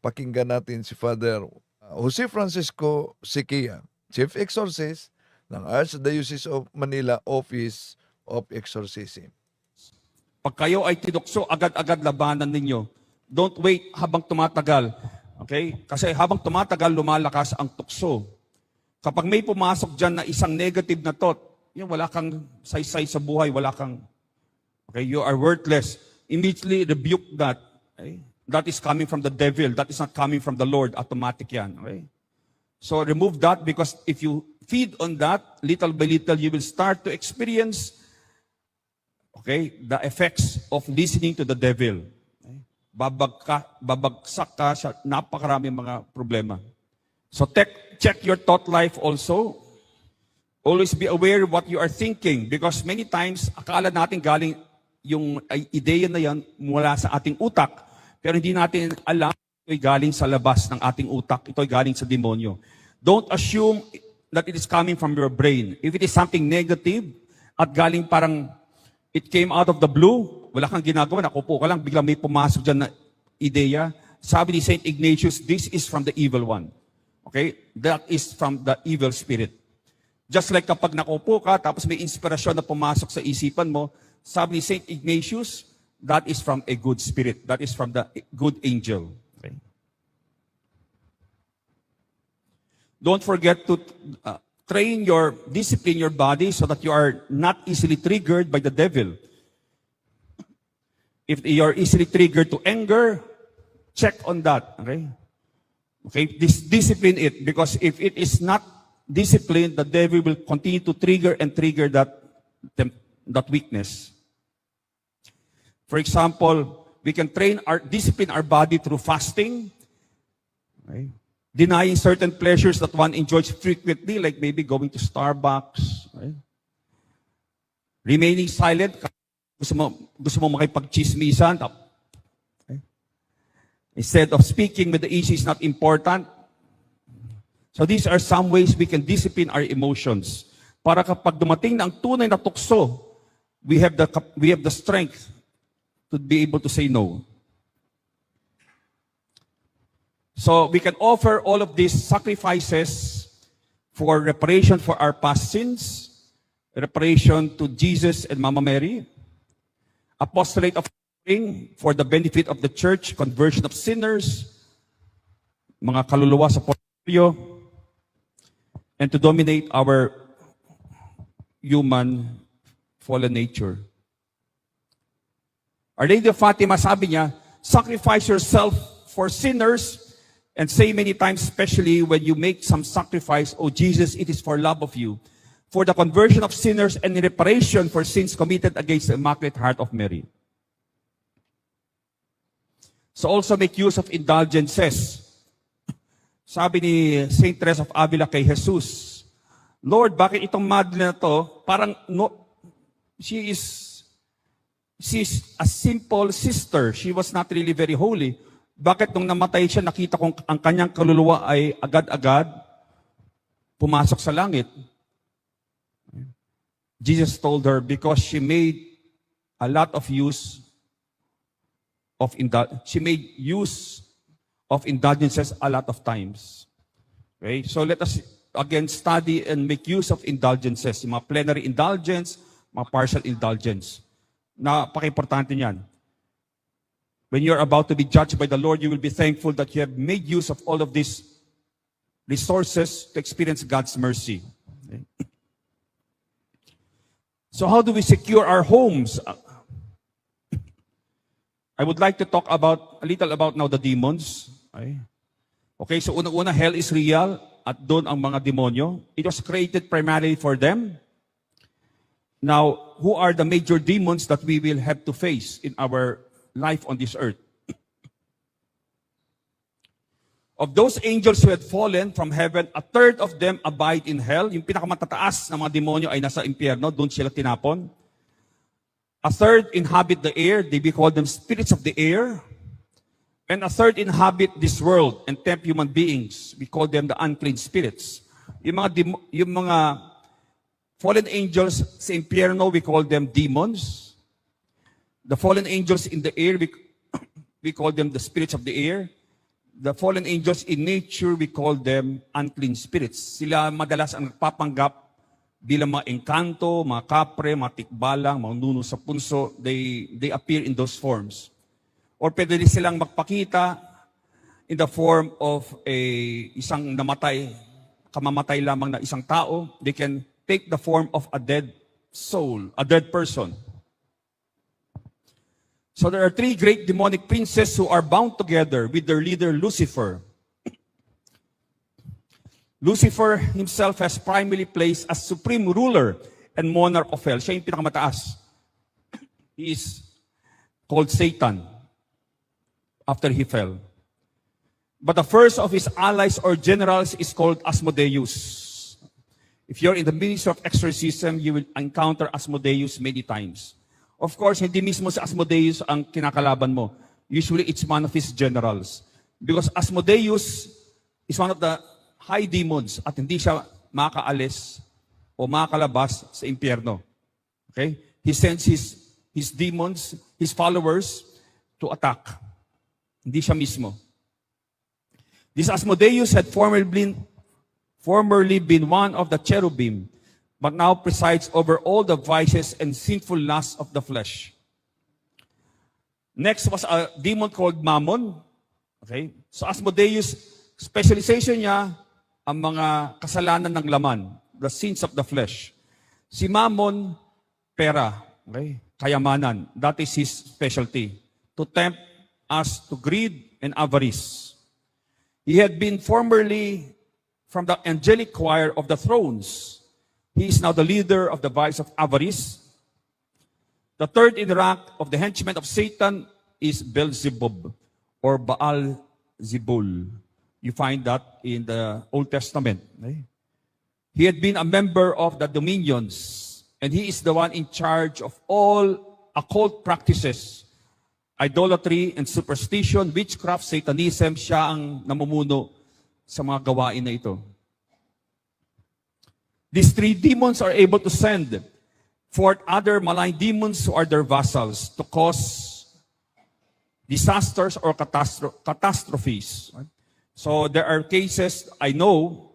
pakinggan natin si Father Jose Francisco Siquia, Chief Exorcist ng Archdiocese of Manila Office of Exorcism. Pag kayo ay tinukso, agad-agad labanan ninyo. Don't wait habang tumatagal. Okay? Kasi habang tumatagal, lumalakas ang tukso. Kapag may pumasok dyan na isang negative na thought, wala kang saysay sa buhay, wala kang, okay, you are worthless. Immediately rebuke that. Okay? That is coming from the devil. That is not coming from the Lord. Automatic yan. Okay? So remove that, because if you feed on that, little by little, you will start to experience, okay, the effects of listening to the devil. Okay? Babagsak ka sa napakaraming mga problema. So check your thought life also. Always be aware what you are thinking, because many times, akala natin galing yung ideya na yan mula sa ating utak, pero hindi natin alam ito'y galing sa labas ng ating utak, ito'y galing sa demonyo. Don't assume that it is coming from your brain. If it is something negative, at galing parang it came out of the blue, wala kang ginagawa, nakupo ka lang, biglang may pumasok dyan na ideya. Sabi ni St. Ignatius, this is from the evil one. Okay? That is from the evil spirit. Just like kapag nakupo ka, tapos may inspirasyon na pumasok sa isipan mo, sabi ni St. Ignatius, that is from a good spirit. That is from the good angel. Okay? Don't forget to discipline your body so that you are not easily triggered by the devil. If you are easily triggered to anger, check on that. Okay? Okay? Discipline it, because if it is not disciplined, the devil will continue to trigger and trigger that weakness. For example, we can discipline our body through fasting, okay? Denying certain pleasures that one enjoys frequently, like maybe going to Starbucks, right? Remaining silent, gusto mo makipag-chismisan, okay? Instead of speaking when the issue is not important. So these are some ways we can discipline our emotions. Para kapag dumating na ang tunay na tukso, we have the strength to be able to say no. So we can offer all of these sacrifices for reparation for our past sins, reparation to Jesus and Mama Mary, apostolate of praying for the benefit of the church, conversion of sinners, mga kaluluwa sa purgatorio, and to dominate our human fallen nature. Our Lady of Fatima, sabi niya, sacrifice yourself for sinners, and say many times, especially when you make some sacrifice, oh Jesus, it is for love of you, for the conversion of sinners and in reparation for sins committed against the Immaculate Heart of Mary. So also make use of indulgences. Sabi ni Saint Teresa of Avila kay Jesus, Lord, bakit itong madre na to, parang she's a simple sister. She was not really very holy. Bakit nung namatay siya, nakita kong ang kanyang kaluluwa ay agad-agad pumasok sa langit? Jesus told her, because she made a lot of use of indulgences a lot of times. Okay? So let us again study and make use of indulgences. Yung mga plenary indulgence, mga partial indulgence. Napaka-importante niyan. When you're about to be judged by the Lord, you will be thankful that you have made use of all of these resources to experience God's mercy. Okay? So how do we secure our homes? I would like to talk a little about now the demons. Okay, so unang-una, hell is real at doon ang mga demonyo. It was created primarily for them. Now, who are the major demons that we will have to face in our life on this earth? Of those angels who had fallen from heaven, a third of them abide in hell. Yung pinakamatataas na mga demonyo ay nasa impyerno, doon sila tinapon. A third inhabit the air, they call them spirits of the air. And a third inhabit this world and tempt human beings. We call them the unclean spirits. Yung mga fallen angels sa impyerno, we call them demons. The fallen angels in the air, we call them the spirits of the air. The fallen angels, in nature, we call them unclean spirits. Sila madalas ang nagpapanggap bilang mga engkanto, mga kapre, mga tikbalang, mga nuno sa punso. They appear in those forms. Or pwede rin silang magpakita in the form of isang namatay, kamamatay lamang na isang tao. They can take the form of a dead soul, a dead person. So there are three great demonic princes who are bound together with their leader Lucifer. Lucifer himself has primarily placed as supreme ruler and monarch of hell. Siya yung pinakamataas. He is called Satan after he fell. But the first of his allies or generals is called Asmodeus. If you're in the ministry of exorcism, you will encounter Asmodeus many times. Of course, hindi mismo si Asmodeus ang kinakalaban mo. Usually, it's one of his generals. Because Asmodeus is one of the high demons at hindi siya makaalis o makalabas sa impyerno. Okay? He sends his demons, his followers, to attack. Hindi siya mismo. This Asmodeus had formerly been one of the cherubim, but now presides over all the vices and sinful lusts of the flesh. Next was a demon called Mammon. Okay? So Asmodeus, specialization niya ang mga kasalanan ng laman, the sins of the flesh. Si Mammon, pera, okay? Kayamanan. That is his specialty. To tempt us to greed and avarice. He had been formerly from the angelic choir of the thrones. He is now the leader of the vice of avarice. The third in rank of the henchmen of Satan is Beelzebub or Baal-zebul. You find that in the Old Testament. Okay? He had been a member of the dominions, and he is the one in charge of all occult practices, idolatry and superstition, witchcraft, Satanism. Siya ang namumuno sa mga gawain na ito. These three demons are able to send forth other malign demons who are their vassals to cause disasters or catastrophes. So there are cases, I know,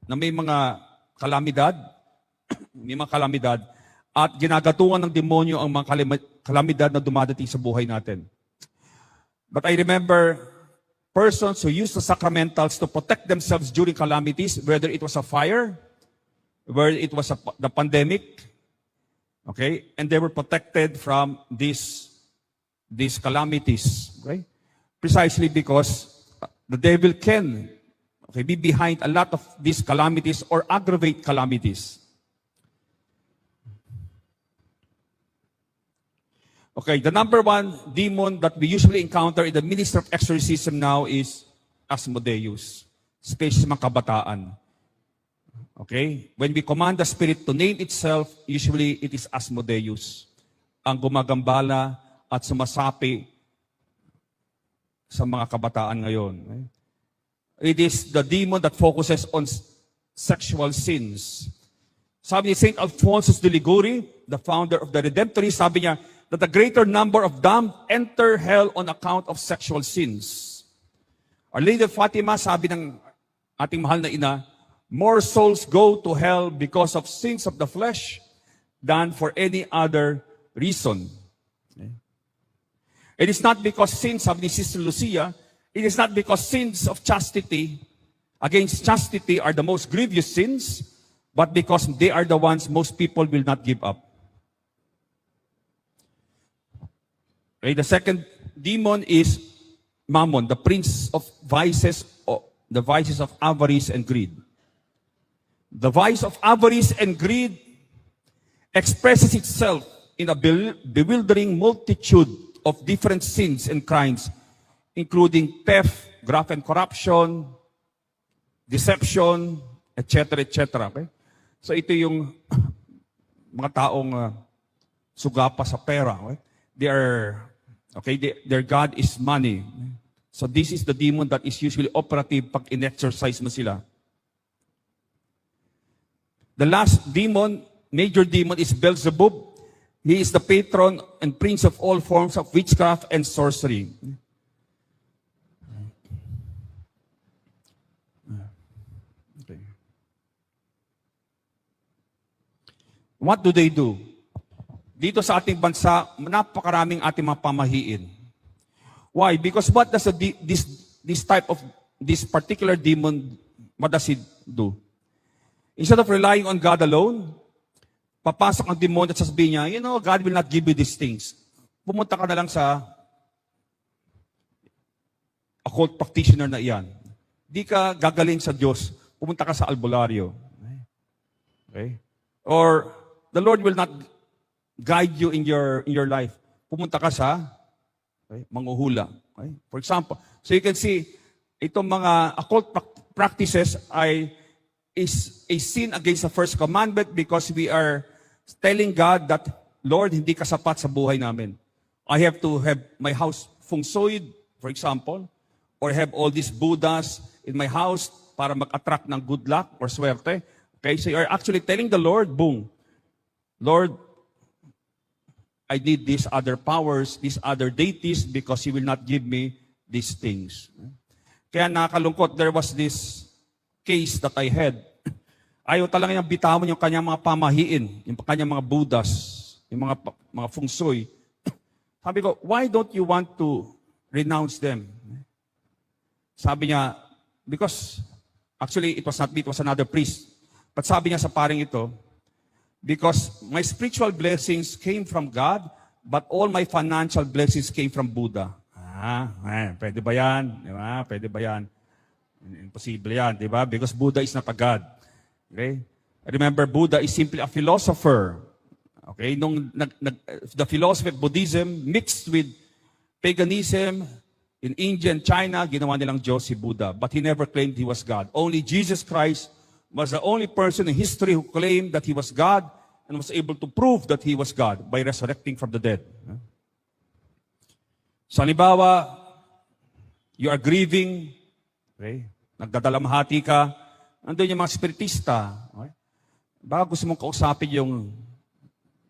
na may mga kalamidad, at ginagatungan ng demonyo ang mga kalamidad na dumadating sa buhay natin. But I remember persons who used the sacramentals to protect themselves during calamities, whether it was a fire, where it was the pandemic, okay, and they were protected from these calamities, okay, precisely because the devil can, okay, be behind a lot of these calamities or aggravate calamities. Okay, the number one demon that we usually encounter in the ministry of exorcism now is Asmodeus, especially sa mga kabataan. Okay? When we command the spirit to name itself, usually it is Asmodeus ang gumagambala at sumasapi sa mga kabataan ngayon. Okay? It is the demon that focuses on sexual sins. Sabi ni St. Alphonsus de Liguori, the founder of the Redemptorists, sabi niya that the greater number of damned enter hell on account of sexual sins. Our Lady of Fatima, sabi ng ating mahal na ina, more souls go to hell because of sins of the flesh than for any other reason. Okay? It is not because sins, sabi ni Sister Lucia, it is not because sins of chastity, against chastity are the most grievous sins, but because they are the ones most people will not give up. Okay, the second demon is Mammon, the prince of vices, the vices of avarice and greed. The vice of avarice and greed expresses itself in a bewildering multitude of different sins and crimes, including theft, graft and corruption, deception, etc., etc. Okay? So ito yung mga taong sugapa sa pera. Okay? Their God is money. So this is the demon that is usually operative pag in-exercise mo sila. The last demon, major demon, is Beelzebub. He is the patron and prince of all forms of witchcraft and sorcery. Okay. What do? Dito sa ating bansa, napakaraming ating mga pamahiin. Why? Because what does this particular demon, what does it do? Instead of relying on God alone, papasok ang demon at sasabihin niya, you know, God will not give you these things. Pumunta ka na lang sa occult practitioner na iyan. Di ka gagaling sa Diyos. Pumunta ka sa albularyo. Okay? Or the Lord will not guide you in your life. Pumunta ka sa manghuhula. Okay? For example, so you can see, itong mga occult practices is a sin against the first commandment because we are telling God that, Lord, hindi ka sapat sa buhay namin. I have to have my house feng shuied, for example, or have all these Buddhas in my house para mag-attract ng good luck or swerte. Okay, so you're actually telling the Lord, boom, Lord, I need these other powers, these other deities because He will not give me these things. Kaya nakakalungkot, there was this case that I had. Ayaw talaga niyang bitawan yung kanyang mga pamahiin, yung kanyang mga Buddhas, yung mga feng shui. Sabi ko, why don't you want to renounce them? Sabi niya, because, actually, it was not me, it was another priest. But sabi niya sa paring ito, because my spiritual blessings came from God, but all my financial blessings came from Buddha. Pwede ba yan? Di ba? Pwede ba yan? Imposible yan, di ba? Because Buddha is not a God. Okay? Remember, Buddha is simply a philosopher. Okay? The philosophy of Buddhism mixed with paganism in India and China, ginawa nilang Diyos si Buddha. But he never claimed he was God. Only Jesus Christ was the only person in history who claimed that he was God and was able to prove that he was God by resurrecting from the dead. Sa halimbawa, you are grieving, okay? Nagdadalamhati ka, nandun yung mga spiritista. Okay? Baka gusto mong kausapin yung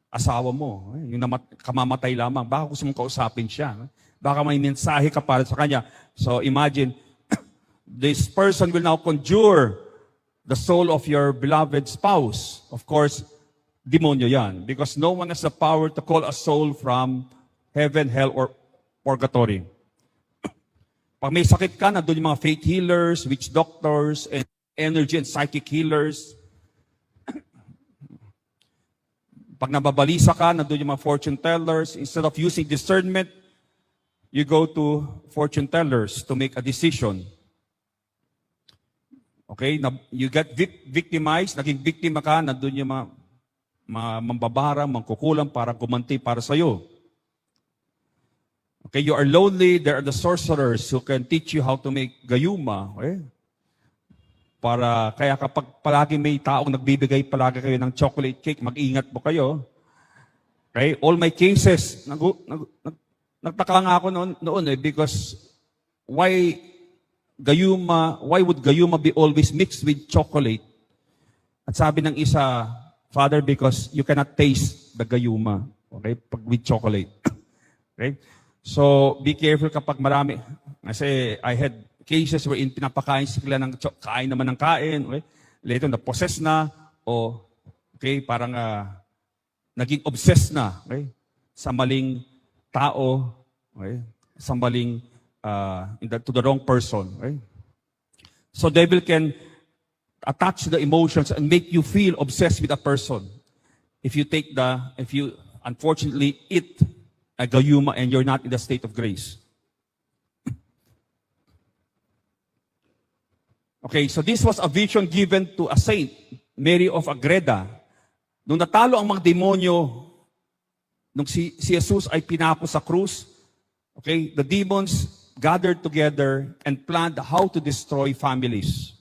asawa mo, okay? Yung kamamatay lamang, baka gusto mong kausapin siya. Okay? Baka may mensahe ka para sa kanya. So imagine, this person will now conjure the soul of your beloved spouse. Of course, demonyo yan. Because no one has the power to call a soul from heaven, hell, or purgatory. Pag may sakit ka, nandun yung mga faith healers, witch doctors, and energy and psychic healers. Pag nababalisa ka, nandun yung mga fortune tellers. Instead of using discernment, you go to fortune tellers to make a decision. Okay? You get victimized, naging biktima ka, nandun yung mga mambabara, mangkukulam para gumanti para sa'yo. Okay, you are lonely, there are the sorcerers who can teach you how to make gayuma. Okay? Kaya kapag palagi may taong nagbibigay palagi kayo ng chocolate cake, mag-ingat po kayo. Okay? All my cases, nagtaka nga ako noon because why would gayuma be always mixed with chocolate? At sabi ng isa, Father, because you cannot taste the gayuma, okay, pag with chocolate. Okay? So, be careful kapag marami. Kasi I had cases wherein pinapakain sila ng kain naman ng kain. Okay? Later, na-possess na. O, okay, parang naging obsessed na. Okay? Sa maling tao. Okay? Sa maling, to the wrong person. Okay? So, devil can attach the emotions and make you feel obsessed with a person. If you unfortunately eat a gayuma and you're not in the state of grace. Okay, so this was a vision given to a saint, Mary of Agreda. Nung natalo ang mga demonyo, nung si Jesus ay pinako sa krus, okay, the demons gathered together and planned how to destroy families.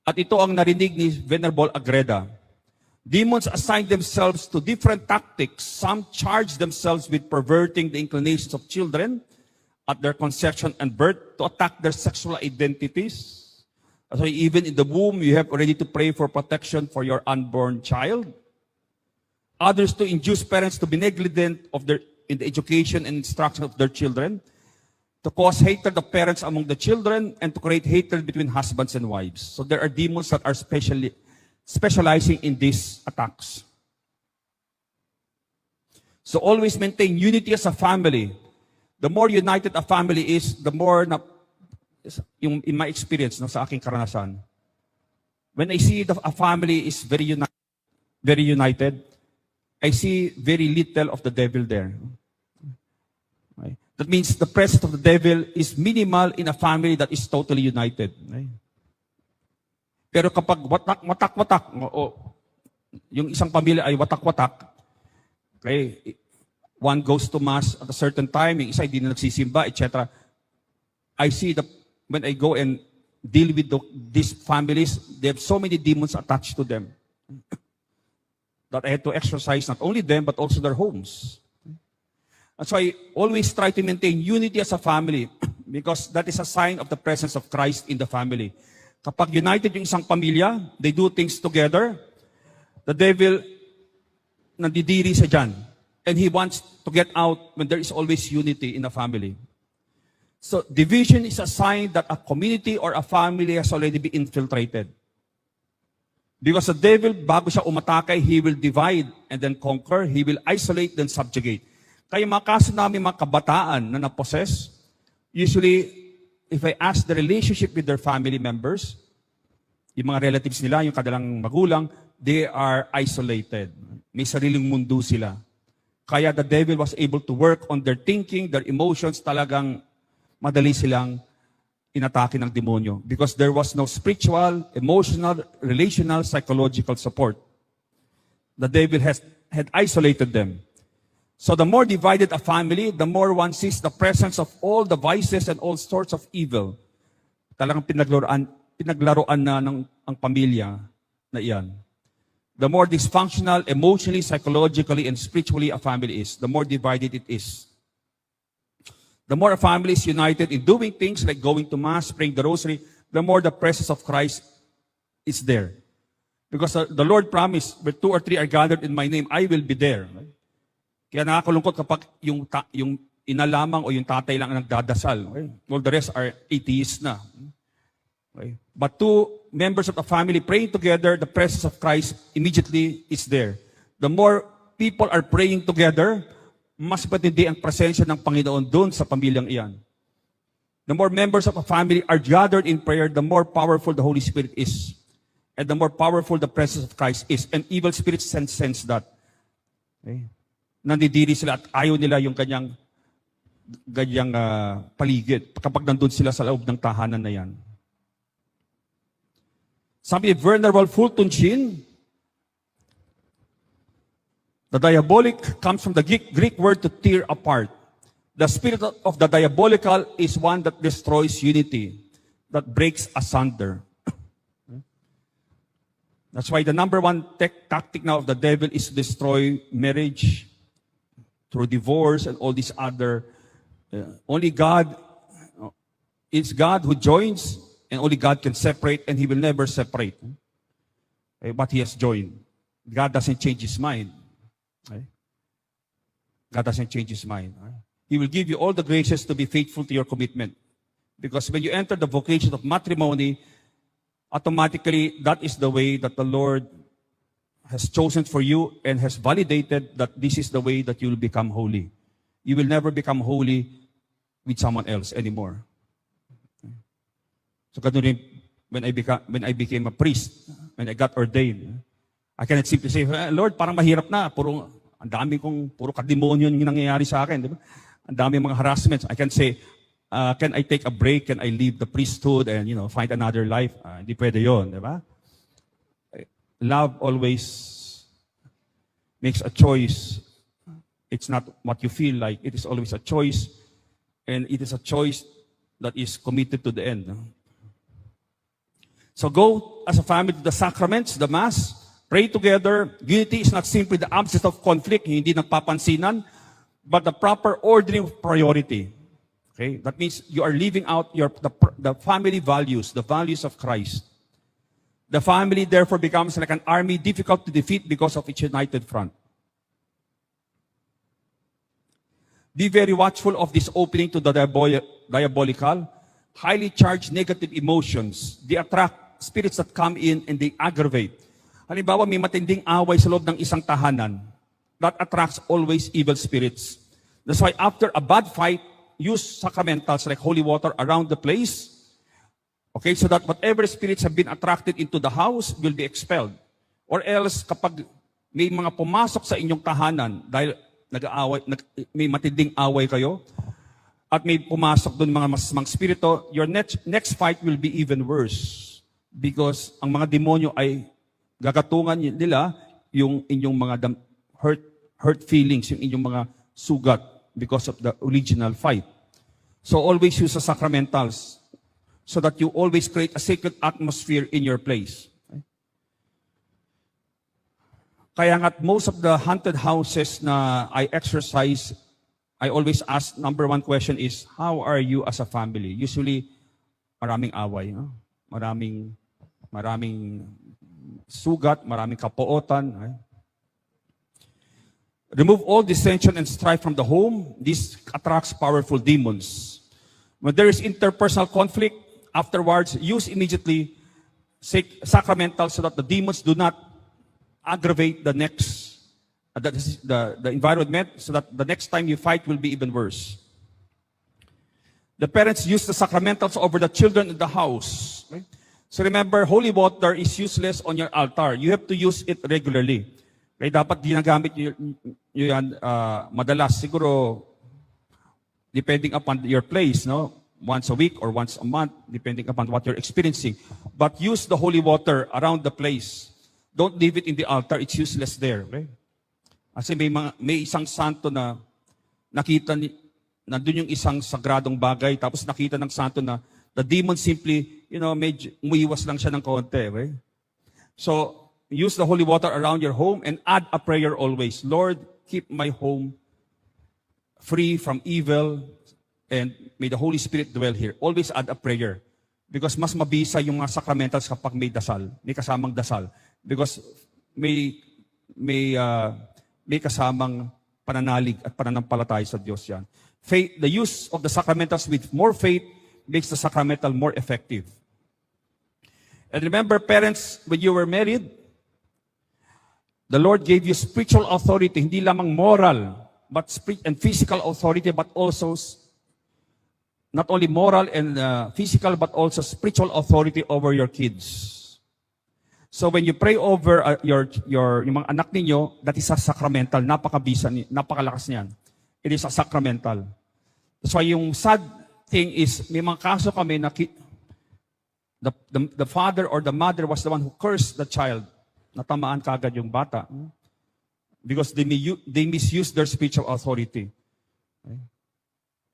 At ito ang narinig ni Venerable Agreda. Demons assign themselves to different tactics. Some charge themselves with perverting the inclinations of children at their conception and birth to attack their sexual identities. So even in the womb, you have already to pray for protection for your unborn child. Others to induce parents to be negligent in the education and instruction of their children. to cause hatred of parents among the children, and to create hatred between husbands and wives. So there are demons that are specializing in these attacks. So always maintain unity as a family. The more united a family is, the more in my experience, sa aking karanasan, when I see a family is very united, I see very little of the devil there. Okay? That means the presence of the devil is minimal in a family that is totally united. Okay? Pero kapag watak-watak, yung isang pamilya ay watak-watak, okay, one goes to mass at a certain time, yung isa hindi na nagsisimba, etc. I see when I go and deal with these families, they have so many demons attached to them that I had to exorcise not only them, but also their homes. And so I always try to maintain unity as a family because that is a sign of the presence of Christ in the family. Kapag united yung isang pamilya, they do things together, the devil nandidiri sa dyan. And he wants to get out when there is always unity in a family. So division is a sign that a community or a family has already been infiltrated. Because the devil, bago siya umatake, he will divide and then conquer. He will isolate, then subjugate. Kaya mga kaso namin mga kabataan na napossess, usually, if I ask the relationship with their family members, yung mga relatives nila, yung kadalang magulang, they are isolated. May sariling mundo sila. Kaya the devil was able to work on their thinking, their emotions, talagang madali silang inatake ng demonyo. Because there was no spiritual, emotional, relational, psychological support. The devil had isolated them. So the more divided a family, the more one sees the presence of all the vices and all sorts of evil. Talagang pinaglaruan na ang pamilya na iyan. The more dysfunctional, emotionally, psychologically, and spiritually a family is, the more divided it is. The more a family is united in doing things like going to Mass, praying the Rosary, the more the presence of Christ is there. Because the Lord promised, where 2 or 3 are gathered in my name, I will be there. Kaya nakakalungkot kapag yung ina lamang o yung tatay lang ang nagdadasal. Okay? All the rest are atheists na. Okay? But 2 members of the family praying together, the presence of Christ immediately is there. The more people are praying together, mas patindi ang presensya ng Panginoon doon sa pamilyang iyan. The more members of a family are gathered in prayer, the more powerful the Holy Spirit is. And the more powerful the presence of Christ is. And evil spirits sense that. Okay? Nandidiri sila at ayaw nila yung ganyang paligid kapag nandun sila sa loob ng tahanan na yan. Sabi ni Venerable Fulton Sheen, the diabolic comes from the Greek word to tear apart. The spirit of the diabolical is one that destroys unity, that breaks asunder. That's why the number one tactic now of the devil is to destroy marriage through divorce and all these other. Only God, it's God who joins, and only God can separate, and He will never separate. Okay? But He has joined. God doesn't change His mind. Okay? God doesn't change His mind. Okay? He will give you all the graces to be faithful to your commitment. Because when you enter the vocation of matrimony, automatically that is the way that the Lord has chosen for you and has validated that this is the way that you will become holy. You will never become holy with someone else anymore. So ganun rin, when I became a priest, when I got ordained, I cannot simply say, Lord, parang mahirap na. Puro kademonyo yung nangyayari sa akin. Di ba? Ang dami mga harassments. I can say, can I take a break? Can I leave the priesthood and find another life? Hindi pwede yun. Di ba? Love always makes a choice. It's not what you feel like. It is always a choice. And it is a choice that is committed to the end. So go as a family to the sacraments, the Mass, pray together. Unity is not simply the absence of conflict, hindi nagpapansinan, but the proper ordering of priority. Okay? That means you are living out the family values, the values of Christ. The family therefore becomes like an army difficult to defeat because of its united front. Be very watchful of this opening to the diabolical, highly charged negative emotions. They attract spirits that come in and they aggravate. Halimbawa, may matinding away sa loob ng isang tahanan. That attracts always evil spirits. That's why after a bad fight, use sacramentals like holy water around the place. Okay, so that whatever spirits have been attracted into the house will be expelled. Or else, kapag may mga pumasok sa inyong tahanan dahil may matinding away kayo, at may pumasok doon mga masamang spirito, your next fight will be even worse. Because ang mga demonyo ay gagatungan nila yung inyong mga hurt feelings, yung inyong mga sugat because of the original fight. So always use the sacramentals so that you always create a sacred atmosphere in your place. Kaya nga most of the haunted houses na I exercise, I always ask, number one question is, how are you as a family? Usually, maraming away. No? Maraming sugat, maraming kapuotan. Right? Remove all dissension and strife from the home. This attracts powerful demons. When there is interpersonal conflict, afterwards, use immediately sacramentals so that the demons do not aggravate the environment, so that the next time you fight will be even worse. The parents use the sacramentals over the children in the house. Okay? So remember, holy water is useless on your altar. You have to use it regularly. Okay? Dapat ginagamit nyo yan madalas. Siguro, depending upon your place, no? Once a week or once a month, depending upon what you're experiencing. But use the holy water around the place. Don't leave it in the altar. It's useless there. Okay? Kasi may isang santo na nakita nandun yung isang sagradong bagay, tapos nakita ng santo na the demon simply, medyo umiiwas lang siya ng konti. Okay? So, use the holy water around your home and add a prayer always. Lord, keep my home free from evil and may the Holy Spirit dwell here. Always add a prayer. Because mas mabisa yung mga sacramentals kapag may dasal, may kasamang dasal. Because may kasamang pananalig at pananampalataya sa Diyos yan. Faith, the use of the sacramentals with more faith makes the sacramental more effective. And remember, parents, when you were married, the Lord gave you spiritual authority, hindi lamang moral, but and physical authority, but also not only moral and physical, but also spiritual authority over your kids. So when you pray over yung mga anak ninyo, that is a sacramental. Napakalakas niyan. It is a sacramental. That's why yung sad thing is, may mga kaso kami na the father or the mother was the one who cursed the child. Natamaan kagad yung bata. Because they misuse their spiritual authority. Okay?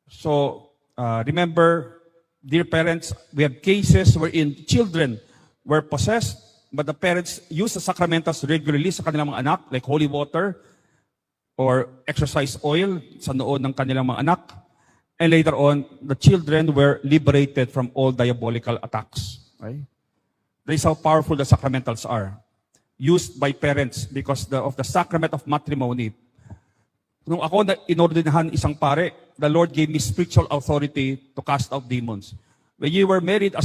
So, remember, dear parents, we have cases wherein children were possessed, but the parents use the sacramentals regularly sa kanilang mga anak, like holy water or exorcise oil sa noon ng kanilang mga anak. And later on, the children were liberated from all diabolical attacks. Okay? That is how powerful the sacramentals are. Used by parents because of the sacrament of matrimony. Nung ako inordinahan isang pare, the Lord gave me spiritual authority to cast out demons. When you were married,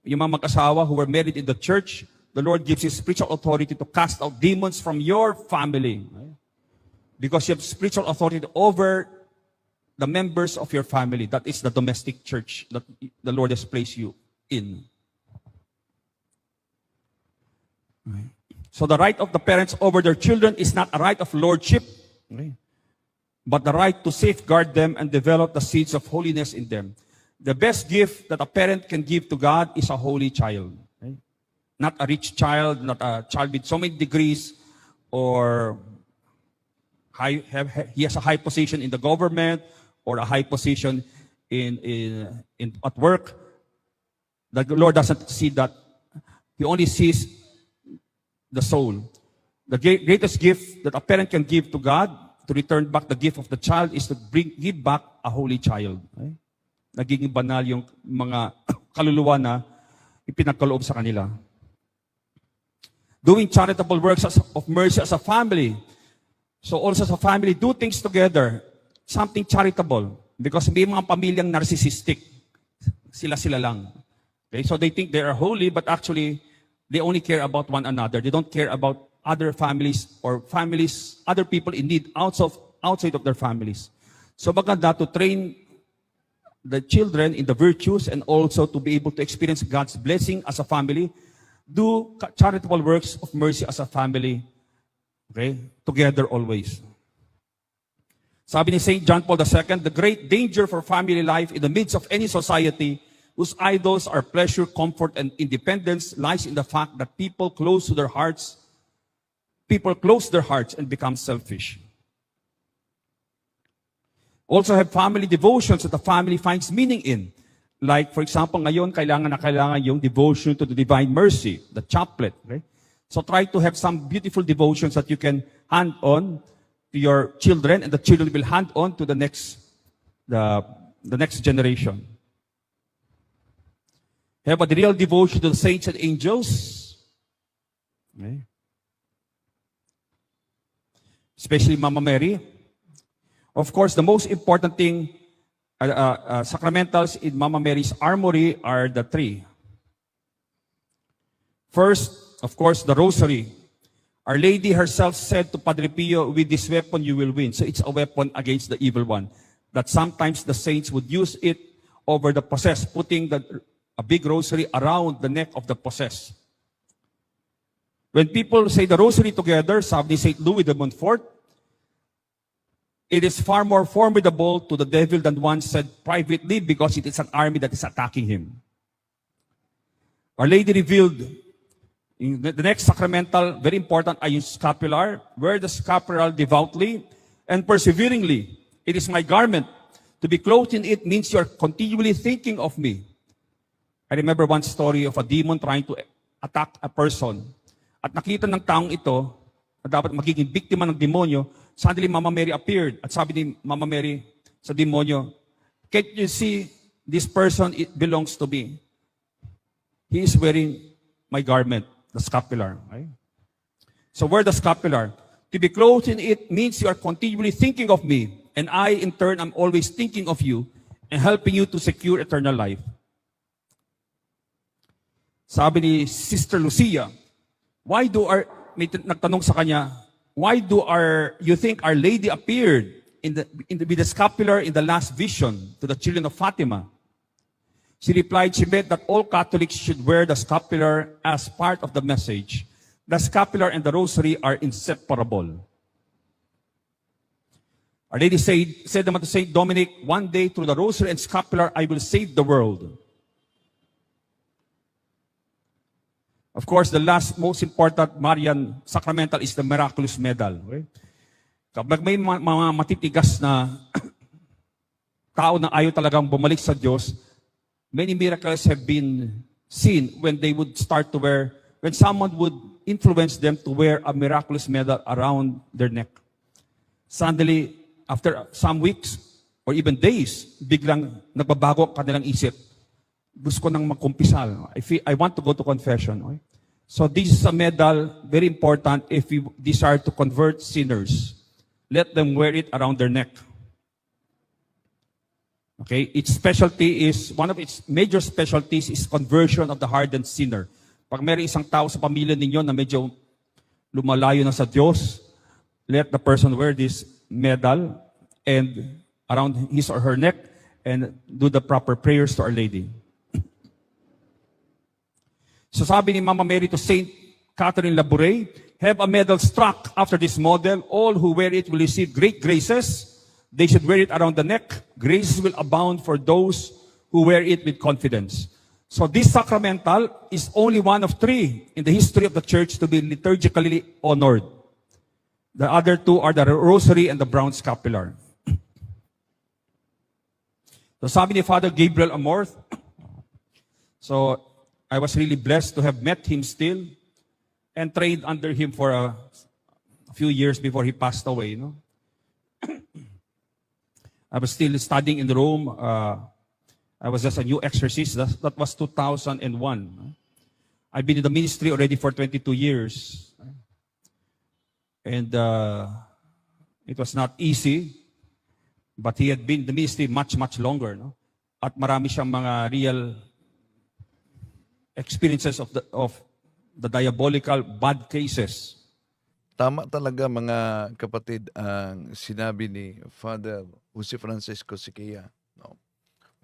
yung mga mag-asawa who were married in the church, the Lord gives you spiritual authority to cast out demons from your family. Because you have spiritual authority over the members of your family. That is the domestic church that the Lord has placed you in. So the right of the parents over their children is not a right of lordship, but the right to safeguard them and develop the seeds of holiness in them. The best gift that a parent can give to God is a holy child. Not a rich child, not a child with so many degrees, or he has a high position in the government, or a high position at work. The Lord doesn't see that. He only sees the soul. The greatest gift that a parent can give to God, to return back the gift of the child, is to give back a holy child. Okay? Nagiging banal yung mga kaluluwa na ipinagkaloob sa kanila. Doing charitable works of mercy as a family. So also as a family, do things together. Something charitable. Because may mga pamilyang narcissistic. Sila lang. Okay? So they think they are holy, but actually, they only care about one another. They don't care about other families or families, other people in need outside of their families. So maganda to train the children in the virtues and also to be able to experience God's blessing as a family, do charitable works of mercy as a family, okay, together always. Sabi ni St. John Paul II, the great danger for family life in the midst of any society whose idols are pleasure, comfort, and independence lies in the fact that people close their hearts and become selfish. Also have family devotions that the family finds meaning in. Like, for example, ngayon, kailangan yung devotion to the divine mercy, the chaplet. Okay? So try to have some beautiful devotions that you can hand on to your children, and the children will hand on to the next generation. Have a real devotion to the saints and angels. Okay? Especially Mama Mary. Of course, the most important thing, sacramentals in Mama Mary's armory are the three. First, of course, the rosary. Our Lady herself said to Padre Pio, with this weapon you will win. So it's a weapon against the evil one. That sometimes the saints would use it over the possessed, putting a big rosary around the neck of the possessed. When people say the rosary together, sabi ni St. Louis de Montfort, it is far more formidable to the devil than one said privately because it is an army that is attacking him. Our Lady revealed in the next sacramental, very important, ay yung scapular. Wear the scapular devoutly and perseveringly. It is my garment. To be clothed in it means you are continually thinking of me. I remember one story of a demon trying to attack a person. At nakita ng taong ito na dapat magiging biktima ng demonyo, suddenly Mama Mary appeared. At sabi ni Mama Mary sa demonyo, can't you see this person, it belongs to me? He is wearing my garment, the scapular. Right? So wear the scapular. To be clothed in it means you are continually thinking of me. And I, in turn, am always thinking of you and helping you to secure eternal life. Sabi ni Sister Lucia, may nagtanong sa kanya, why you think Our Lady appeared with the scapular in the last vision to the children of Fatima? She replied, she meant that all Catholics should wear the scapular as part of the message. The scapular and the rosary are inseparable. Our Lady said naman to Saint Dominic, one day through the rosary and scapular, I will save the world. Of course, the last most important Marian sacramental is the miraculous medal. Okay? Kapag may mga matitigas na tao na ayaw talagang bumalik sa Diyos, many miracles have been seen when someone would influence them to wear a miraculous medal around their neck. Suddenly, after some weeks or even days, biglang nagbabago ang kanilang isip. Gusto ko nang magkumpisal. I want to go to confession. Okay? So this is a medal, very important if you desire to convert sinners. Let them wear it around their neck. Okay? One of its major specialties is conversion of the hardened sinner. Pag mayroong isang tao sa pamilya ninyo na medyo lumalayo na sa Diyos, let the person wear this medal and around his or her neck and do the proper prayers to Our Lady. So sabi ni Mama Mary to Saint Catherine Labouré, have a medal struck after this model. All who wear it will receive great graces. They should wear it around the neck. Graces will abound for those who wear it with confidence. So this sacramental is only one of three in the history of the church to be liturgically honored. The other two are the rosary and the brown scapular. So sabi ni Father Gabriel Amorth, so I was really blessed to have met him still and trained under him for a few years before he passed away. No? I was still studying in Rome. I was just a new exorcist. That was 2001. I've been in the ministry already for 22 years. And it was not easy But he had been in the ministry much, much longer. No? At marami siyang mga real experiences of the diabolical bad cases. Tama talaga mga kapatid ang sinabi ni Father Jose Francisco Siquia. No?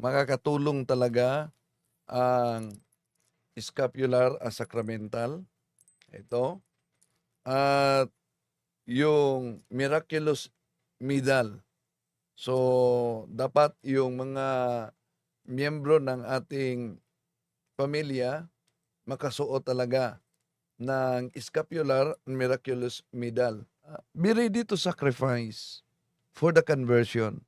Makakatulong talaga ang scapular sacramental. Ito. At yung miraculous medal. So, dapat yung mga miyembro ng ating pamilya makasuot talaga ng scapular miraculous medal. Be ready to sacrifice for the conversion.